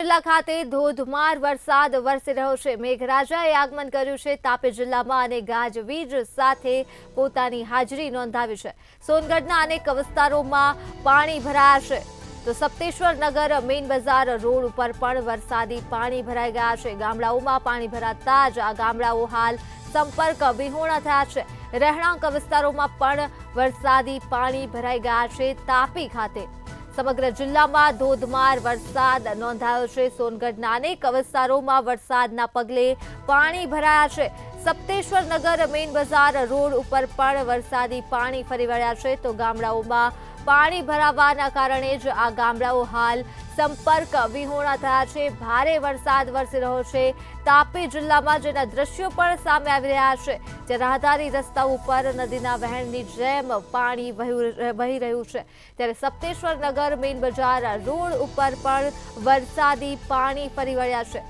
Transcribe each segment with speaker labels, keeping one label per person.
Speaker 1: જિલ્લા ખાતે ધોધમાર વરસાદ વરસી રહ્યો છે। મેઘરાજાએ આગમન કર્યું છે। તાપી જિલ્લામાં અને ગાજવીજ સાથે પોતાની હાજરી નોંધાવી છે। સોનગઢના અનેક વિસ્તારોમાં પાણી ભરાયા છે, તો સપ્તેશ્વર નગર મેઇન બજાર રોડ ઉપર પણ વરસાદી પાણી ભરાઈ ગયા છે। ગામડાઓમાં પાણી ભરાતા જ આ ગામડાઓ હાલ સંપર્ક વિહોણા થયા છે। રહેણાંક વિસ્તારોમાં પણ વરસાદી પાણી ભરાઈ ગયા છે। તાપી ખાતે સમગ્ર જિલ્લામાં ધોધમાર વરસાદ નોંધાયો છે। સોનગઢના અનેક વિસ્તારોમાં વરસાદના પગલે પાણી ભરાયા છે। સપ્તેશ્વર નગર મેઇન બજાર રોડ ઉપર પણ વરસાદી પાણી ફરી વળ્યા છે, તો ગામડાઓમાં પાણી ભરાવાના કારણે જ આ ગામડાઓ હાલ સંપર્ક વિહોણા થયા છે। ભારે વરસાદ વરસી રહ્યો છે તાપી જિલ્લામાં, જેના દ્રશ્યો પણ સામે આવી રહ્યા છે। જે રાહદારી રસ્તા ઉપર નદીના વહેણની જેમ પાણી વહી રહ્યું છે, ત્યારે સપ્તેશ્વર નગર મેઇન બજાર રોડ ઉપર પણ વરસાદી પાણી ફરી વળ્યા છે।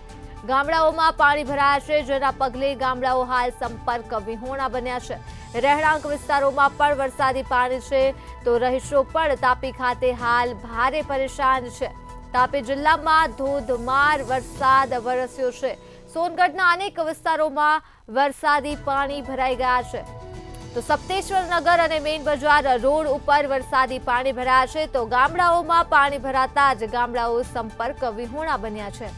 Speaker 1: ગામડાઓમાં પાણી ભરાયા છે, જેના પગલે ગામડાઓ હાલ સંપર્ક વિહોણા બન્યા છે। રહેણાંક વિસ્તારોમાં પણ વરસાદી પાણી છે, તો રહીશો પણ તાપી ખાતે હાલ ભારે પરેશાન છે। તાપી જિલ્લામાં ધોધમાર વરસાદ વરસ્યો છે। સોનગઢના અનેક વિસ્તારોમાં વરસાદી પાણી ભરાઈ ગયા છે, તો સપ્તેશ્વર નગર અને મેઇન બજાર રોડ ઉપર વરસાદી પાણી ભરાયા છે, તો ગામડાઓમાં પાણી ભરાતા જ ગામડાઓ સંપર્ક વિહોણા બન્યા છે।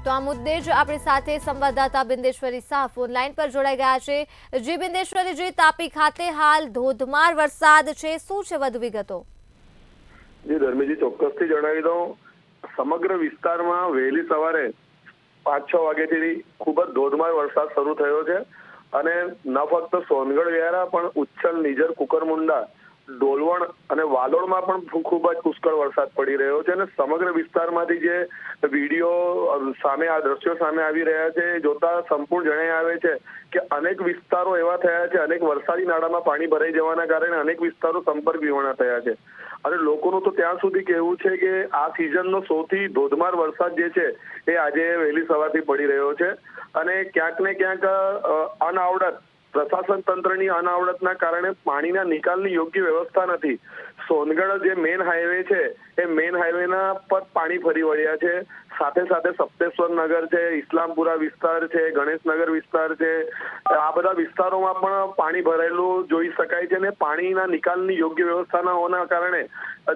Speaker 1: તો આ મુદ્દે જ આપણી સાથે સંવાદદાતા બિંદેશ્વરી શાહ ફોનલાઈન પર જોડાઈ ગયા છે। જી બિંદેશ્વરીજી, તાપી ખાતે હાલ ધોધમાર વરસાદ છે, શું છે વધુ વિગતો?
Speaker 2: જી ધર્મીજી, ચોક્કસથી જણાવી દઉં, સમગ્ર વિસ્તારમાં વહેલી સવારે 5-6 વાગ્યાથી ખૂબ જ ધોધમાર વરસાદ શરૂ થયો છે અને ન ફક્ત સોનગઢ વ્યારા પણ ઉચ્છલ, નિઝર, કુકરમુંડા, ડોલવણ અને વાલોડમાં પણ ખૂબ જ પુષ્કળ વરસાદ પડી રહ્યો છે અને સમગ્ર વિસ્તારમાંથી જે વિડીયો સામે આ દ્રશ્યો સામે આવી રહ્યા છે જોતા સંપૂર્ણ જણાઈ આવે છે કે અનેક વિસ્તારો એવા થયા છે, અનેક વરસાદી નાળામાં પાણી ભરાઈ જવાના કારણે અનેક વિસ્તારો સંપર્ક વિહોણા થયા છે અને લોકોનું તો ત્યાં સુધી કહેવું છે કે આ સિઝનનો સૌથી ધોધમાર વરસાદ જે છે એ આજે વહેલી સવારથી પડી રહ્યો છે અને ક્યાંક ને ક્યાંક અનાવડત, પ્રશાસન તંત્રની અનાવડતના કારણે પાણીના નિકાલની યોગ્ય વ્યવસ્થા નથી। સોનગઢ જે મેઇન હાઈવે છે એ મેઇન હાઈવેના પર પાણી ફરી વળ્યા છે, સાથે સાથે સપ્તેશ્વર નગર છે, ઇસ્લામપુરા વિસ્તાર છે, ગણેશનગર વિસ્તાર છે, આ બધા વિસ્તારોમાં પણ પાણી ભરાયેલું જોઈ શકાય છે અને પાણીના નિકાલની યોગ્ય વ્યવસ્થા ન હોવાના કારણે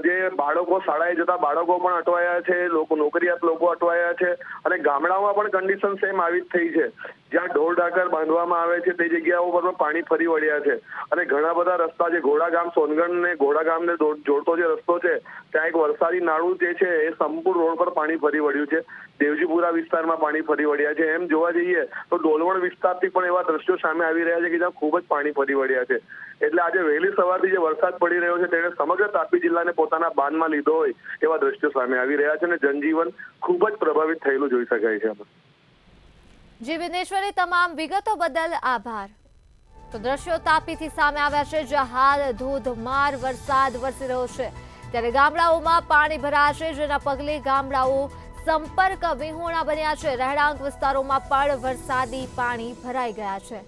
Speaker 2: જે બાળકો, શાળાએ જતા બાળકો પણ અટવાયા છે, નોકરિયાત લોકો અટવાયા છે અને ગામડાઓમાં પણ કન્ડિશન સેમ આવી જ થઈ છે। જ્યાં ઢોર ઢાકર બાંધવામાં આવે છે તે જગ્યાઓ પર પણ પાણી ફરી વળ્યા છે અને ઘણા બધા રસ્તા, જે ઘોડાગામ, સોનગઢ ને ઘોડાગામને જોડતો જે રસ્તો છે ત્યાં એક વરસાદી નાળું જે છે એ સંપૂર્ણ રોડ પર પાણી ફરી વળ્યું છે। દેવજીપુરા વિસ્તારમાં પાણી ફરી વળ્યા છે। એમ જોવા જઈએ તો ડોલવણ વિસ્તારથી પણ એવા દ્રશ્યો સામે આવી રહ્યા છે કે જ્યાં ખૂબ જ પાણી ફરી વળ્યા છે। એટલે આજે વહેલી સવારથી જે વરસાદ પડી રહ્યો છે તેને સમગ્ર તાપી જિલ્લાને પોતાના બાનમાં લીધો હોય એવા દ્રશ્યો સામે આવી રહ્યા છે અને જનજીવન ખૂબ જ પ્રભાવિત થયેલું જોઈ શકાય છે।
Speaker 1: જી બિંદેશ્વરી, તમામ વિગતો બદલ આભાર। તો દ્રશ્યો તાપીથી સામે આવ્યા છે, જ્યાં હાલ ધોધમાર વરસાદ વરસી રહ્યો છે, ત્યારે ગામડાઓમાં પાણી ભરાશે, જેના પગલે ગામડાઓ સંપર્ક વિહોણા બન્યા છે। રહેણાંક વિસ્તારોમાં પણ વરસાદી પાણી ભરાઈ ગયા છે।